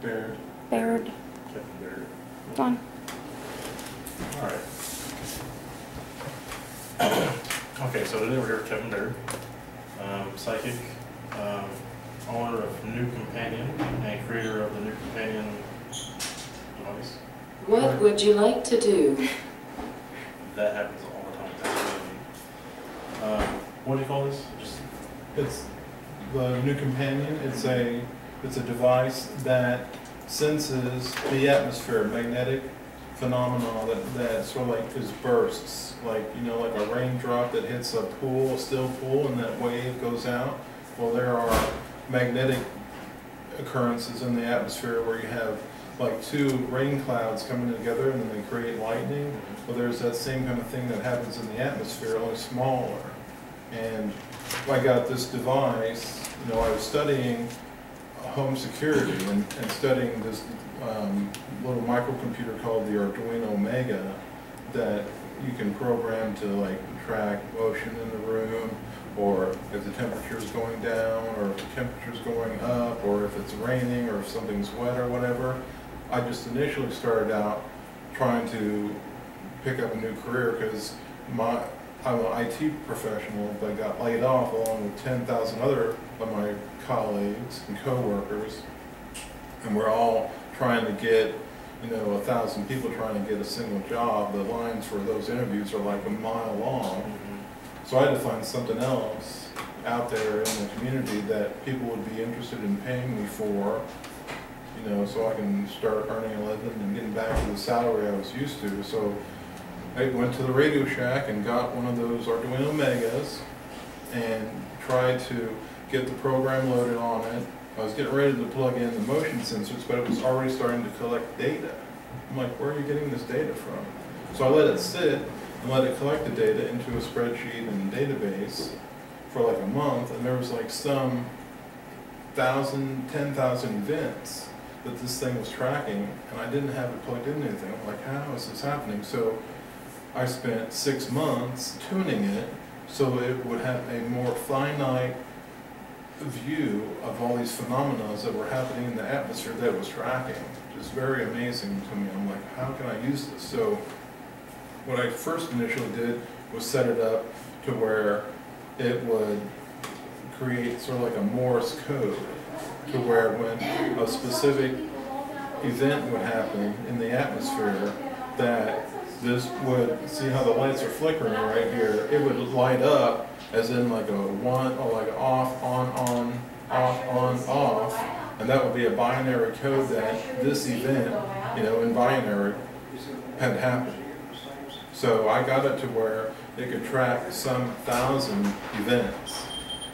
Baird. Baird. Captain Baird. Go on. All right. Okay, so today we're here with Captain Baird, psychic, owner of NuCompanion and creator of the NuCompanion device. What would you like to do? That happens all the time. That's what do you call this? It's the NuCompanion. It's a device that senses the atmosphere, magnetic phenomena that sort of like is bursts, like like a raindrop that hits a pool, a still pool, and that wave goes out. Well, there are magnetic occurrences in the atmosphere where you have like two rain clouds coming together and then they create lightning. Well, there's that same kind of thing that happens in the atmosphere, only smaller. And I got this device, I was studying home security and studying this little microcomputer called the Arduino Mega that you can program to like track motion in the room, or if the temperature is going down, or if the temperature is going up, or if it's raining, or if something's wet or whatever. I just initially started out trying to pick up a new career because I'm an IT professional that got laid off along with 10,000 other of my colleagues and co-workers, and we're all trying to get 1,000 people trying to get a single job. The lines for those interviews are like a mile long. So I had to find something else out there in the community that people would be interested in paying me for, so I can start earning a living and getting back to the salary I was used to. So I went to the Radio Shack and got one of those Arduino Megas and tried to get the program loaded on it. I was getting ready to plug in the motion sensors, but it was already starting to collect data. I'm like, where are you getting this data from? So I let it sit and let it collect the data into a spreadsheet and database for like a month, and there was like some 10,000 events that this thing was tracking, and I didn't have it plugged into anything. I'm like, how is this happening? So I spent 6 months tuning it so it would have a more finite view of all these phenomena that were happening in the atmosphere that it was tracking, which is very amazing to me. I'm like, how can I use this? So what I first initially did was set it up to where it would create sort of like a Morse code, to where when a specific event would happen in the atmosphere, that this would, see how the lights are flickering right here, it would light up as in like a one, or like off, on, off, on, off, and that would be a binary code that this event, in binary, had happened. So I got it to where it could track some 1,000 events,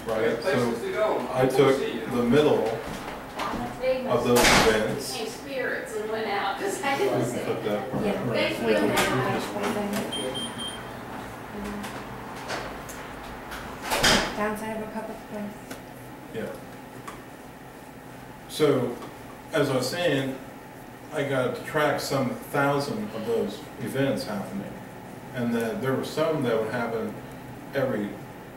right? So I took the middle of those events. Spirits and went out because I didn't see Put that part. Yeah. Downside of a cup of place. Yeah. So, as I was saying, I got to track some 1,000 of those events happening. And then there were some that would happen every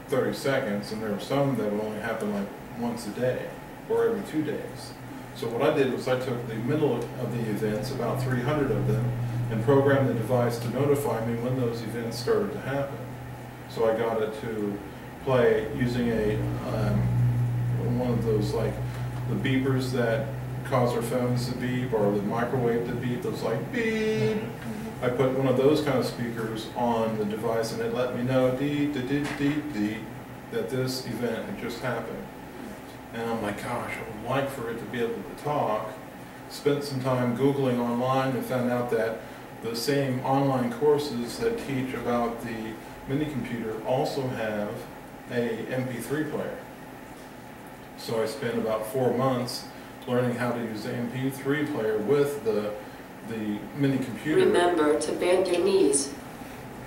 30 seconds, and there were some that would only happen like once a day, or every 2 days. So what I did was I took the middle of the events, about 300 of them, and programmed the device to notify me when those events started to happen. So I got it to play using one of those, like the beepers that cause our phones to beep, or the microwave to beep, those like beep. I put one of those kind of speakers on the device, and it let me know that this event had just happened. And I'm like, gosh, I would like for it to be able to talk. Spent some time Googling online and found out that the same online courses that teach about the mini computer also have a MP3 player. So I spent about 4 months learning how to use the MP3 player with the mini computer. Remember to bend your knees.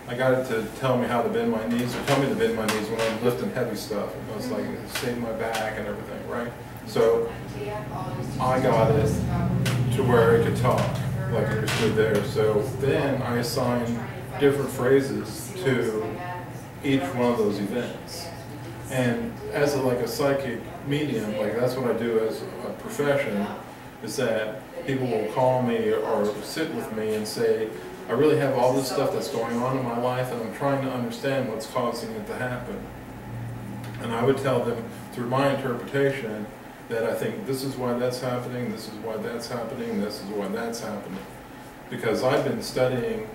I got it to tell me how to bend my knees, or tell me to bend my knees when I'm lifting heavy stuff. It was like save my back and everything, right? So I got it to where it could talk, like it stood there. So then I assigned different phrases to each one of those events. And as like a psychic medium, like that's what I do as a profession, is that people will call me or sit with me and say, I really have all this stuff that's going on in my life and I'm trying to understand what's causing it to happen. And I would tell them through my interpretation that I think this is why that's happening, this is why that's happening, this is why that's happening. Because I've been studying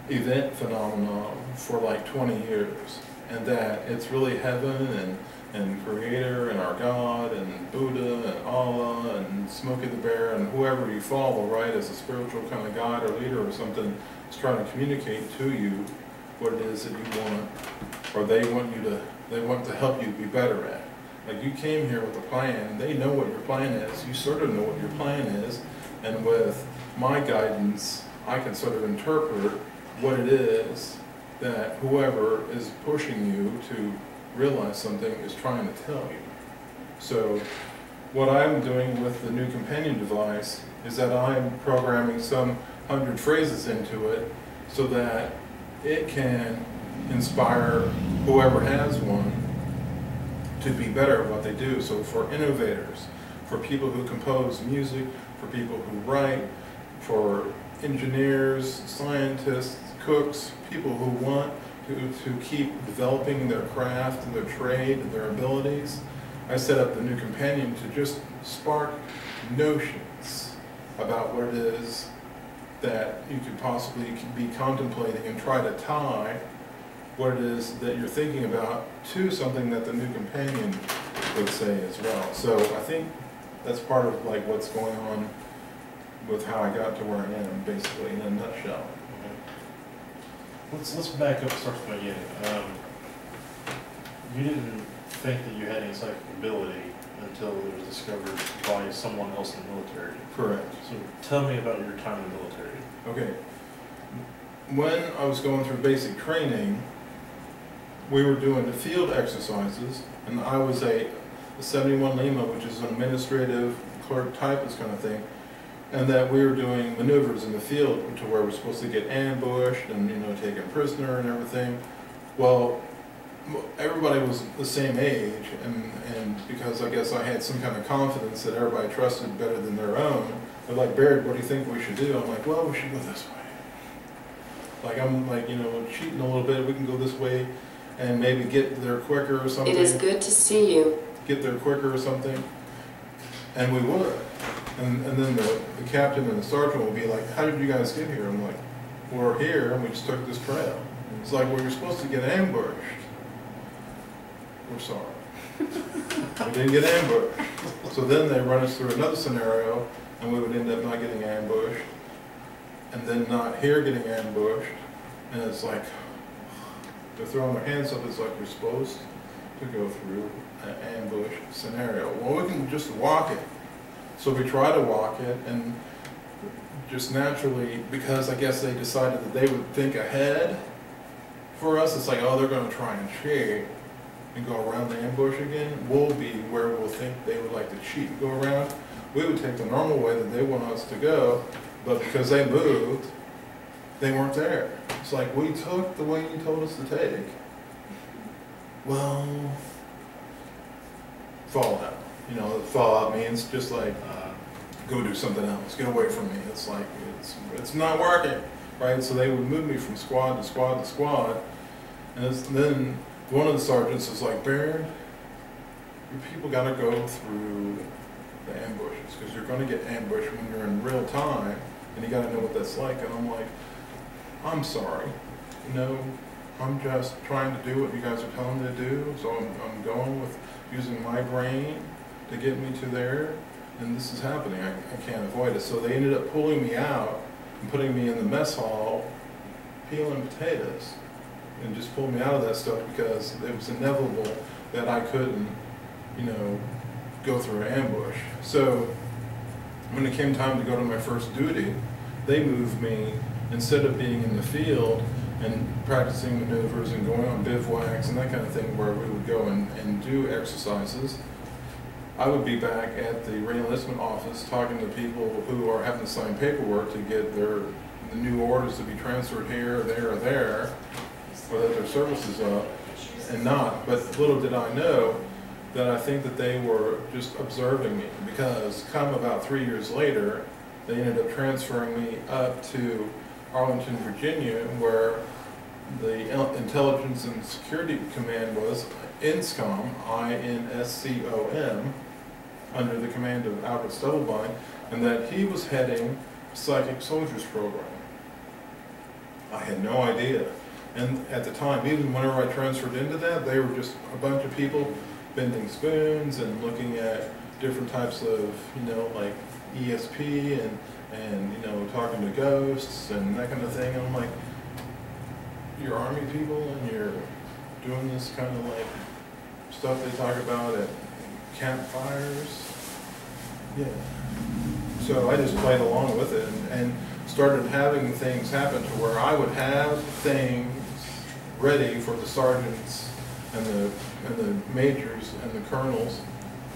event phenomena for like 20 years, and that it's really heaven and Creator and our God and Buddha and Allah and Smokey the Bear and whoever you follow, right, as a spiritual kind of guide or leader or something, is trying to communicate to you what it is that you want, or they want to help you be better at. Like, you came here with a plan, they know what your plan is, you sort of know what your plan is, and with my guidance, I can sort of interpret what it is that whoever is pushing you to realize something is trying to tell you. So what I'm doing with the NuCompanion device is that I'm programming some 100 phrases into it so that it can inspire whoever has one to be better at what they do. So for innovators, for people who compose music, for people who write, for engineers, scientists, cooks, people who want to keep developing their craft and their trade and their abilities, I set up the NuCompanion to just spark notions about what it is that you could possibly be contemplating and try to tie what it is that you're thinking about to something that the NuCompanion would say as well. So I think that's part of like what's going on with how I got to where I am, basically, in a nutshell. Let's back up and start from the beginning. You didn't think that you had any psychic ability until it was discovered by someone else in the military. Correct. So tell me about your time in the military. Okay. When I was going through basic training, we were doing the field exercises, and I was a 71 Lima, which is an administrative clerk typist kind of thing, and that we were doing maneuvers in the field to where we're supposed to get ambushed and, you know, taken prisoner and everything. Well, everybody was the same age, and because I guess I had some kind of confidence that everybody trusted better than their own, they're like, Baird, what do you think we should do? I'm like, well, we should go this way. Like, I'm like, you know, cheating a little bit, we can go this way and maybe get there quicker or something. It is good to see you. Get there quicker or something. And we would. And then the captain and the sergeant will be like, how did you guys get here? I'm like, we're here and we just took this trail. It's like, well, you're supposed to get ambushed. We're sorry. We didn't get ambushed. So then they run us through another scenario and we would end up not getting ambushed. And then not here getting ambushed. And it's like, they're throwing their hands up. It's like, you're supposed to go through an ambush scenario. Well, we can just walk it. So we try to walk it, and just naturally, because I guess they decided that they would think ahead for us, it's like, oh, they're going to try and cheat and go around the ambush again. We'll be where we'll think they would like to cheat and go around. We would take the normal way that they want us to go, but because they moved, they weren't there. It's like, we took the way you told us to take. Well, fallout. You know, fallout means just like, go do something else, get away from me. It's like, it's not working, right? So they would move me from squad to squad to squad. And then one of the sergeants was like, Baird, your people got to go through the ambushes, because you're going to get ambushed when you're in real time, and you got to know what that's like. And I'm like, I'm sorry, you know, I'm just trying to do what you guys are telling me to do, so I'm going with using my brain to get me to there, and this is happening. I can't avoid it. So they ended up pulling me out and putting me in the mess hall, peeling potatoes, and just pulled me out of that stuff because it was inevitable that I couldn't, you know, go through an ambush. So when it came time to go to my first duty, they moved me, instead of being in the field and practicing maneuvers and going on bivouacs and that kind of thing where we would go and do exercises, I would be back at the re-enlistment office talking to people who are having to sign paperwork to get the new orders to be transferred here, there, or there, or that their service is up, and not. But little did I know that I think that they were just observing me, because come about 3 years later, they ended up transferring me up to Arlington, Virginia, where the Intelligence and Security Command was INSCOM, INSCOM, under the command of Albert Stubblebine, and that he was heading Psychic Soldiers Program. I had no idea. And at the time, even whenever I transferred into that, they were just a bunch of people bending spoons and looking at different types of, like ESP and talking to ghosts and that kind of thing. And I'm like, you're Army people and you're doing this kind of like stuff they talk about at campfires? Yeah. So I just played along with it and started having things happen to where I would have things ready for the sergeants and the majors and the colonels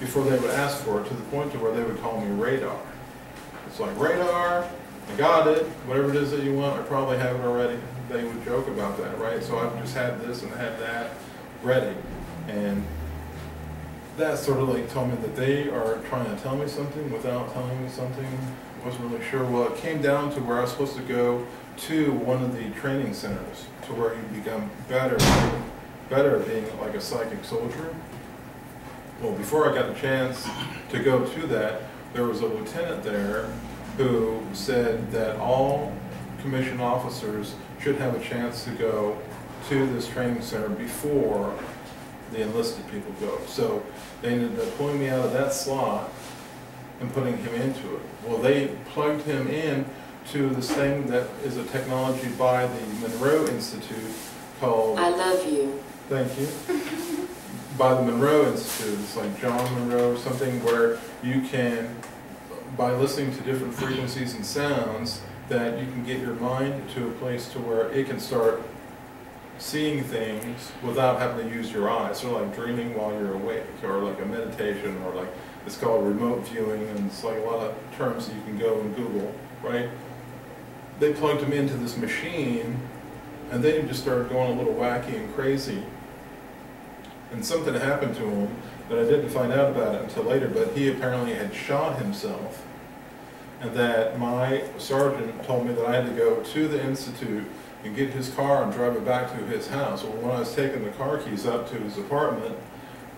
before they would ask for it, to the point to where they would call me radar. It's like, radar, I got it, whatever it is that you want, I probably have it already. They would joke about that, right? So I've just had this and had that ready. And that sort of like told me that they are trying to tell me something without telling me something. I wasn't really sure. Well, it came down to where I was supposed to go to one of the training centers to where you become better at being like a psychic soldier. Well, before I got a chance to go to that, there was a lieutenant there who said that all commissioned officers should have a chance to go to this training center before the enlisted people go. So they ended up pulling me out of that slot and putting him into it. Well, they plugged him in to this thing that is a technology by the Monroe Institute called... I love you. Thank you. By the Monroe Institute. It's like John Monroe or something, where you can, by listening to different frequencies and sounds, that you can get your mind to a place to where it can start seeing things without having to use your eyes. So like dreaming while you're awake, or like a meditation, or like, it's called remote viewing, and it's like a lot of terms that you can go and Google, right? They plugged him into this machine, and then he just started going a little wacky and crazy. And something happened to him that I didn't find out about it until later, but he apparently had shot himself, and that my sergeant told me that I had to go to the Institute and get his car and drive it back to his house. Well, when I was taking the car keys up to his apartment,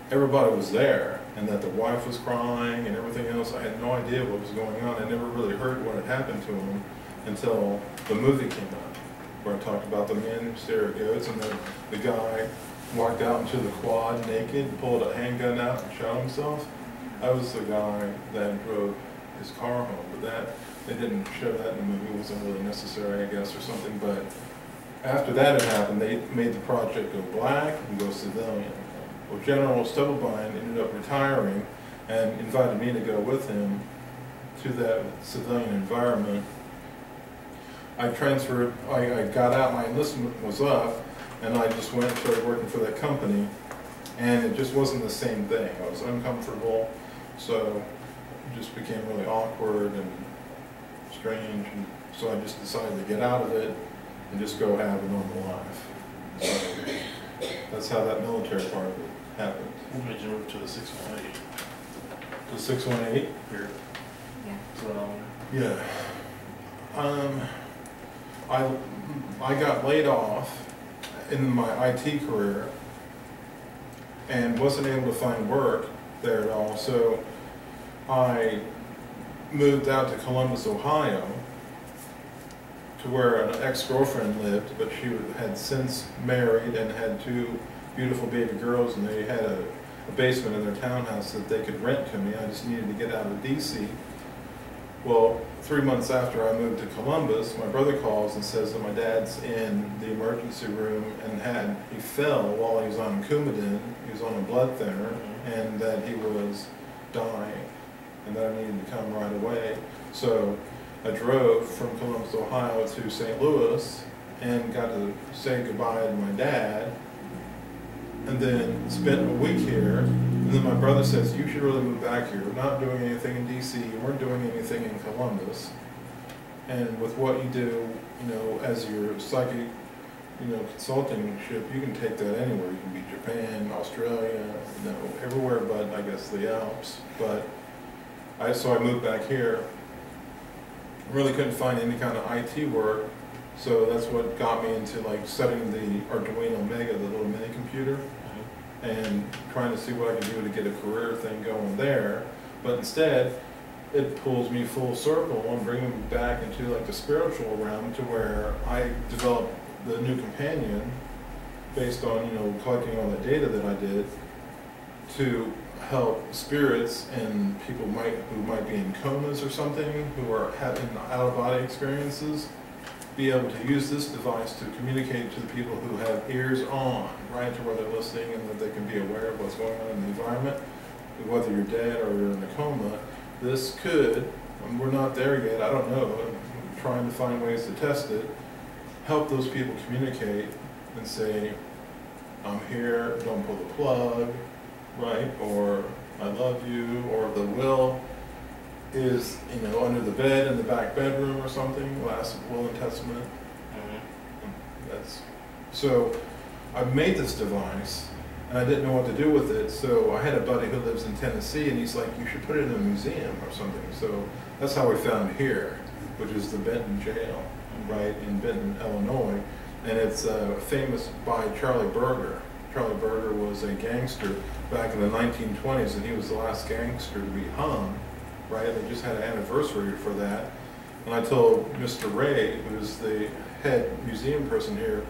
everybody was there, and that the wife was crying and everything else. I had no idea what was going on. I never really heard what had happened to him until the movie came out, where I talked about the man who stared at goats, and then the guy walked out into the quad naked, pulled a handgun out and shot himself. I was the guy that drove his car home, but that, they didn't show that in the movie. It wasn't really necessary, I guess, or something. But after that had happened, they made the project go black and go civilian. Well, General Stubblebine ended up retiring and invited me to go with him to that civilian environment. I transferred, I got out, my enlistment was up, and I just went and started working for that company, and it just wasn't the same thing. I was uncomfortable, so it just became really awkward and strange, and so I just decided to get out of it and just go have a normal life. So that's how that military part of it happened. What made you move to the 618 The 618? here? Yeah. Is that on? Yeah. I got laid off in my IT career and wasn't able to find work there at all, so I moved out to Columbus, Ohio, to where an ex-girlfriend lived, but she had since married and had 2 beautiful baby girls, and they had a basement in their townhouse that they could rent to me. I just needed to get out of DC. Well, 3 months after I moved to Columbus, my brother calls and says that my dad's in the emergency room and he fell while he was on Coumadin. He was on a blood thinner, and that he was dying, and that I needed to come right away. So I drove from Columbus, Ohio to St. Louis and got to say goodbye to my dad, and then spent a week here. And then my brother says, you should really move back here. We're not doing anything in DC. You weren't doing anything in Columbus. And with what you do, as your psychic consulting ship, you can take that anywhere. You can be Japan, Australia, everywhere but, I guess, the Alps. But so I moved back here. Really couldn't find any kind of IT work, so that's what got me into like studying the Arduino Mega, the little mini computer, and trying to see what I could do to get a career thing going there. But instead, it pulls me full circle and bringing me back into like the spiritual realm, to where I developed the NuCompanion based on collecting all the data that I did to help spirits and people who might be in comas or something, who are having out-of-body experiences, be able to use this device to communicate to the people who have ears on, right, to where they're listening and that they can be aware of what's going on in the environment, whether you're dead or you're in a coma. This could, and we're not there yet, I don't know, I'm trying to find ways to test it, help those people communicate and say, I'm here, don't pull the plug, right, or I love you, or the will is, under the bed in the back bedroom or something, last will and testament. So I made this device, and I didn't know what to do with it, so I had a buddy who lives in Tennessee, and he's like, you should put it in a museum or something. So that's how we found it here, which is the Benton Jail, right, in Benton, Illinois, and it's famous by Charlie Berger. Charlie Berger was a gangster back in the 1920s, and he was the last gangster to be hung, right? They just had an anniversary for that. And I told Mr. Ray, who's the head museum person here,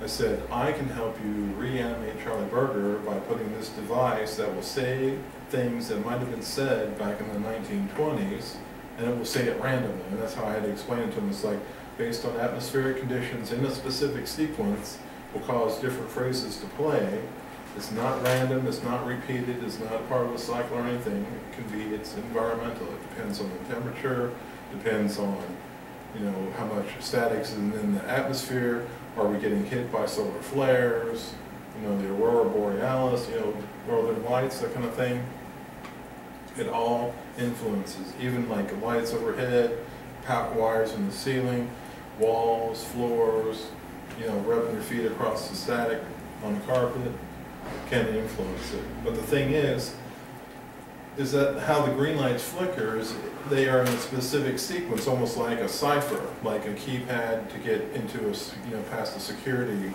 I said, I can help you reanimate Charlie Berger by putting this device that will say things that might have been said back in the 1920s, and it will say it randomly. And that's how I had to explain it to him. It's like, based on atmospheric conditions in a specific sequence, will cause different phrases to play. It's not random, it's not repeated, it's not part of a cycle or anything. It can be, it's environmental. It depends on the temperature, depends on, how much static's in the atmosphere. Are we getting hit by solar flares? The aurora borealis, northern lights, that kind of thing. It all influences, even like lights overhead, power wires in the ceiling, walls, floors, rubbing your feet across the static on the carpet can influence it. But the thing is that how the green lights flicker is they are in a specific sequence, almost like a cipher, like a keypad to get into a, past a security,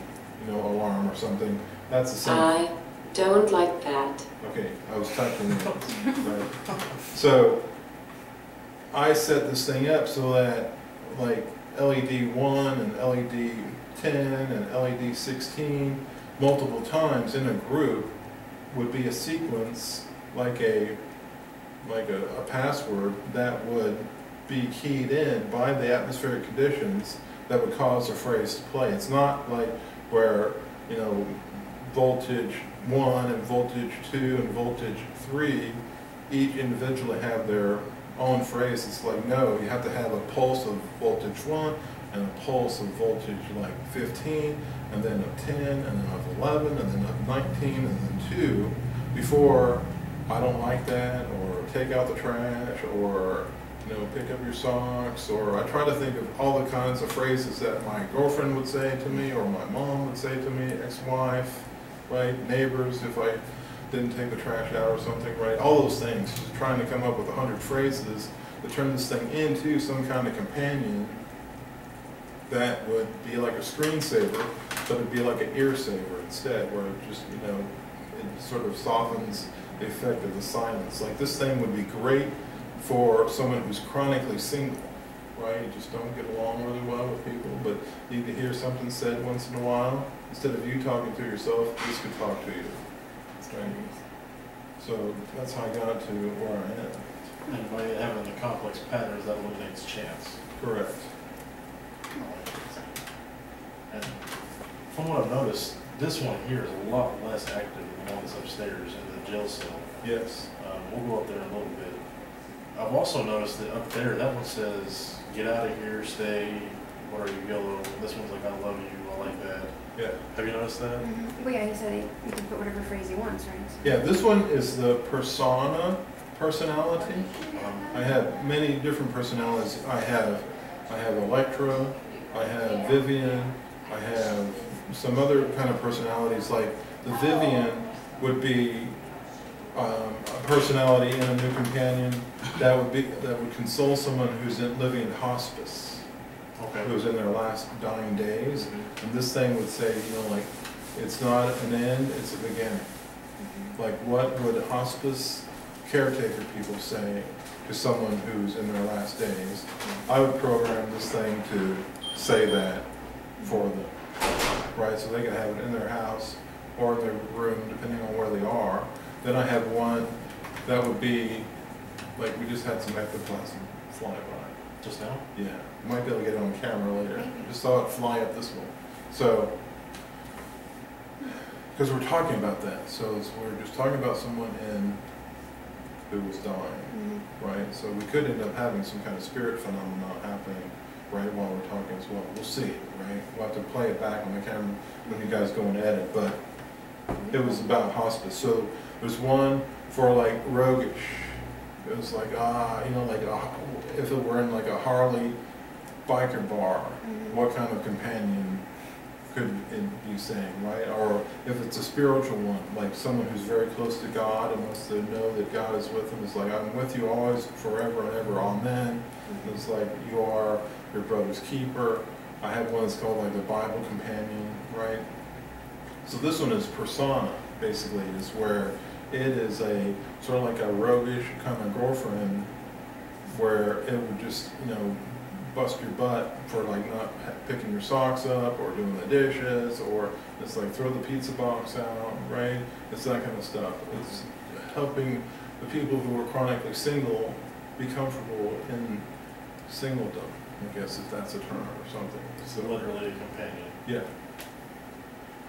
alarm or something. That's the same. I don't like that. Okay, I was typing it. Right. So I set this thing up so that like LED 1 and LED 10 and LED 16 multiple times in a group would be a sequence like a password that would be keyed in by the atmospheric conditions that would cause a phrase to play. It's not like where, voltage 1 and voltage 2 and voltage 3 each individually have their own phrase. It's like, no, you have to have a pulse of voltage 1 and a pulse of voltage like 15, and then of 10, and then of 11, and then of 19, and then 2, before I don't like that, or take out the trash, or pick up your socks, or I try to think of all the kinds of phrases that my girlfriend would say to me, or my mom would say to me, ex-wife, right, neighbors, if I didn't take the trash out or something, right, all those things, just trying to come up with 100 phrases to turn this thing into some kind of companion that would be like a screensaver, but it'd be like an ear saver instead, where it just, it sort of softens the effect of the silence. Like this thing would be great for someone who's chronically single, right? You just don't get along really well with people, but you need to hear something said once in a while. Instead of you talking to yourself, this could talk to you. Right? So that's how I got to where I am. And by having the complex patterns, that eliminates chance. Correct. And from what I've noticed, this one here is a lot less active than the one that's upstairs in the jail cell. Yes. We'll go up there in a little bit. I've also noticed that up there, that one says, get out of here, stay, what are you, yellow. This one's like, I love you, I like that. Yeah. Have you noticed that? Mm-hmm. Well, yeah, he said you can put whatever phrase he wants, right? Yeah, this one is the personality. I have many different personalities. I have Electra, I have Vivian, I have some other kind of personalities, like the Vivian would be a personality in a new companion that would console someone who's living in hospice, Okay. who's in their last dying days. Mhm. And this thing would say, like, it's not an end, it's a beginning. Like, what would hospice caretaker people say to someone who's in their last days? I would program this thing to say that for them, right? So they can have it in their house or in their room, depending on where they are. Then I have one that would be, like, we just had some ectoplasm fly by. Just now? Yeah, might be able to get it on camera later. Maybe. Just saw it fly up this way. So, because we're talking about that, so we're just talking about someone who was dying, right? So we could end up having some kind of spirit phenomenon happening right while we're talking as well. We'll see, right? We'll have to play it back on the camera when you guys go and edit, but it was about hospice. So there's one for like roguish. It was like, if it were in like a Harley biker bar, what kind of companion could it be saying, right? Or if it's a spiritual one, like someone who's very close to God and wants to know that God is with them, it's like, I'm with you always, forever and ever, amen. And it's like, you are your brother's keeper. I have one that's called like the Bible companion, right? So this one is persona, basically, is where it is a sort of like a roguish kind of girlfriend where it would just, bust your butt for like not picking your socks up or doing the dishes, or it's like throw the pizza box out, right? It's that kind of stuff. It's helping the people who are chronically single be comfortable in singledom, I guess, if that's a term or something. It's literally a companion. Yeah.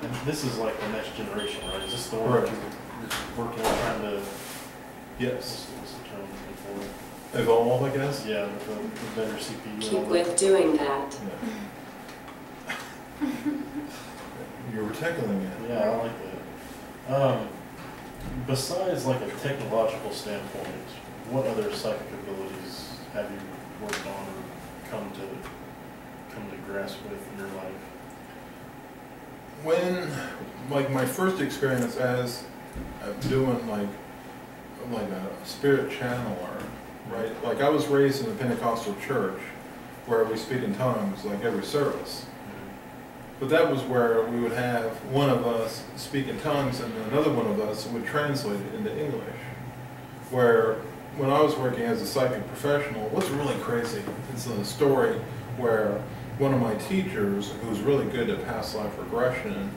And this is like the next generation, right? Is this the one Correct. you're working on trying to, Yes. what's the term before? Evolve, I guess? Yeah, the better CPU. and all Keep that. with doing that. Yeah. You were tickling it. Yeah, I like that. Besides like a technological standpoint, what other psychic abilities have you worked on or come to grasp with in your life? When, like, my first experience as doing like a spirit channeler, right? Like, I was raised in a Pentecostal church where we speak in tongues like every service. But that was where we would have one of us speak in tongues and another one of us would translate it into English. Where when I was working as a psychic professional, what's really crazy is a story where one of my teachers, who was really good at past life regression,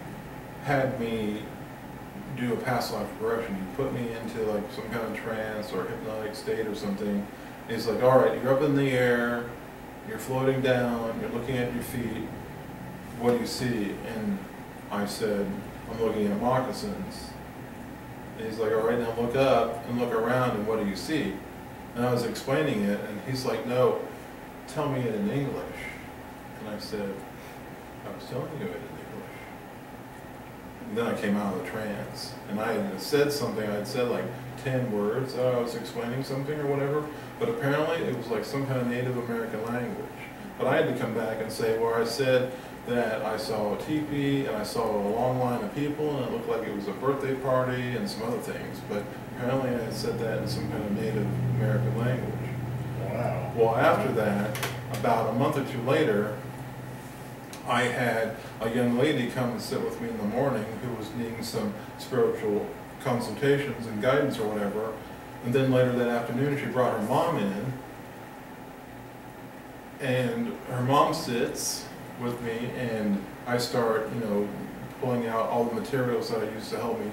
had me do a past life regression. He put me into like some kind of trance or hypnotic state or something. And he's like, all right, you're up in the air, you're floating down, you're looking at your feet. What do you see? And I said, I'm looking at moccasins. And he's like, all right, now look up and look around and what do you see? And I was explaining it and he's like, no, tell me it in English. And I said, I was telling you it in English. And then I came out of the trance and I had said something, I'd said like 10 words, I was explaining something or whatever, but apparently it was like some kind of Native American language. But I had to come back and say where I said that I saw a teepee and I saw a long line of people and it looked like it was a birthday party and some other things. But apparently I had said that in some kind of Native American language. Wow. Well, after that, about a month or two later, I had a young lady come and sit with me in the morning who was needing some spiritual consultations and guidance or whatever. And then later that afternoon, she brought her mom in. And her mom sits with me and I start, pulling out all the materials that I use to help me,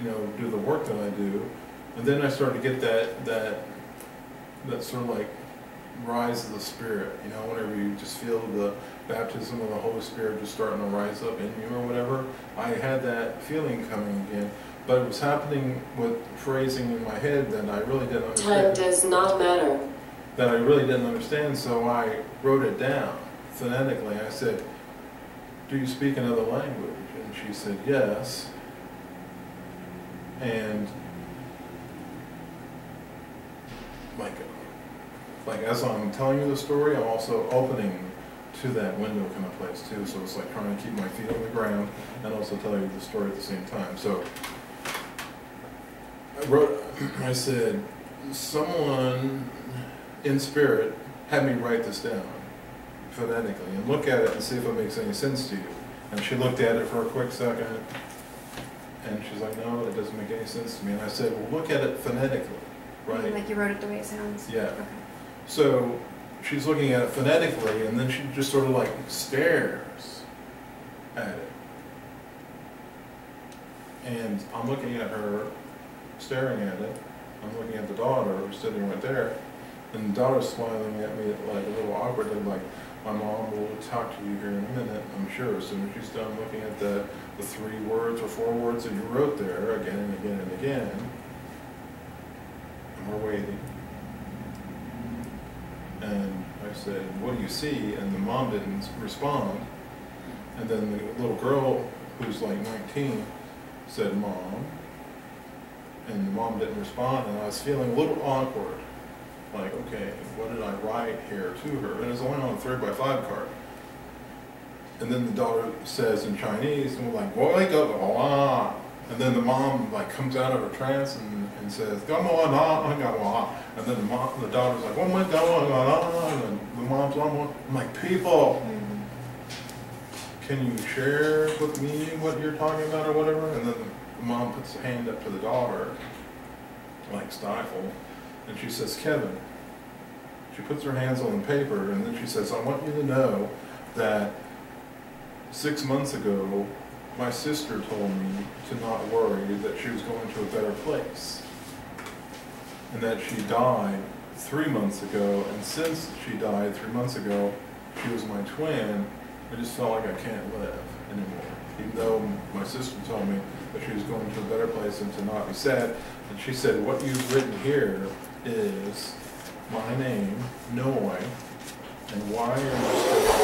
do the work that I do. And then I start to get that sort of like rise of the Spirit, whenever you just feel the baptism of the Holy Spirit just starting to rise up in you or whatever. I had that feeling coming again, but it was happening with phrasing in my head that I really didn't understand. Time does not matter. That I really didn't understand, so I wrote it down phonetically. I said, do you speak another language? And she said, yes. And like as I'm telling you the story, I'm also opening to that window kind of place too, so it's like trying to keep my feet on the ground and also tell you the story at the same time. So I said, someone in spirit had me write this down phonetically and look at it and see if it makes any sense to you. And she looked at it for a quick second, and she's like, no, it doesn't make any sense to me. And I said, well, look at it phonetically, right? Like you wrote it the way it sounds? Yeah. Okay. So she's looking at it phonetically, and then she just sort of like stares at it. And I'm looking at her, staring at it. I'm looking at the daughter who's sitting right there, and the daughter's smiling at me like a little awkwardly, like, my mom will talk to you here in a minute, I'm sure, as soon as she's done looking at the 3 words or 4 words that you wrote there again and again and again. And we're waiting. And I said, what do you see? And the mom didn't respond. And then the little girl, who's like 19, said, Mom. And the mom didn't respond, and I was feeling a little awkward. Like, okay, what did I write here to her? And it was only on a 3x5 card. And then the daughter says in Chinese, and we're like, wake up, ah. And then the mom like comes out of her trance and says, come on, ah. And then the daughter's like, oh my God, ah. And the mom's on, I'm like, people, can you share with me what you're talking about or whatever? And then the mom puts her hand up to the daughter, like stifled. And she says, Kevin. She puts her hands on the paper, and then she says, I want you to know that 6 months ago, my sister told me to not worry, that she was going to a better place. And that she died 3 months ago, and since she died 3 months ago, she was my twin. I just felt like I can't live anymore. Even though my sister told me that she was going to a better place and to not be sad. And she said, what you've written here is my name, Noi, and why are you still